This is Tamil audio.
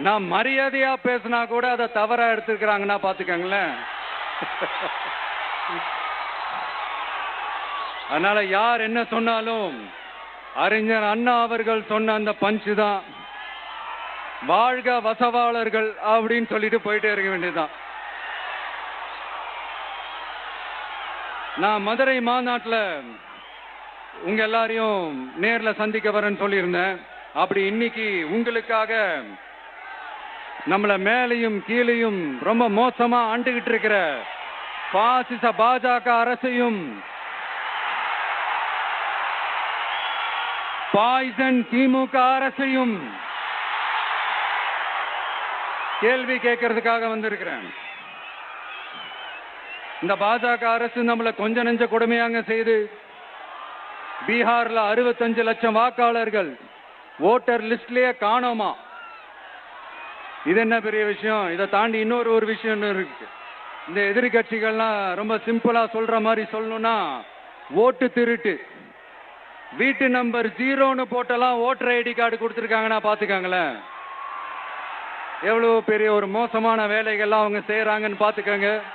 நான் மரியாதையா பேசினா கூட அதை தவறா எடுத்துக்கிறாங்கன்னா பாத்துக்கங்களேன். அதனால யார் என்ன சொன்னாலும் அறிஞர் அண்ணா அவர்கள் சொன்ன அந்த பஞ்சு தான், வாழ்க வசவாளர்கள் அப்படின்னு சொல்லிட்டு போயிட்டே இருக்க வேண்டியதுதான். நான் மதுரை மாநாட்டில் உங்க எல்லாரையும் நேர்ல சந்திக்க வரேன்னு சொல்லியிருந்தேன். அப்படி இன்னைக்கு உங்களுக்காக நம்மள மேலையும் கீழையும் ரொம்ப மோசமா ஆண்டுகிட்டு இருக்கிற பாசிச பாஜக அரசையும் பாய்சன் திமுக அரசையும் கேள்வி கேட்கறதுக்காக வந்திருக்கிறேன். இந்த பாஜக அரசு நம்மள கொஞ்ச நெஞ்ச கொடுமையாங்க செய்து பீகார்ல 65 லட்சம் வாக்காளர்கள் ஓட்டர் லிஸ்ட்லயே காணோமா. இது என்ன பெரிய விஷயம்? இதை தாண்டி இன்னொரு விஷயம் இருக்கு. இந்த எதிரி கட்சிகள்லாம் ரொம்ப சிம்பிளா சொல்ற மாதிரி சொல்லணும்னா, ஓட்டு திருட்டு, வீட்டு நம்பர் 0ன்னு போட்டெல்லாம் ஓட்டர் ஐடி கார்டு கொடுத்துருக்காங்கன்னா பாத்துக்காங்களேன். எவ்வளவு பெரிய ஒரு மோசமான வேலைகள்லாம் அவங்க செய்யறாங்கன்னு பாத்துக்கங்க.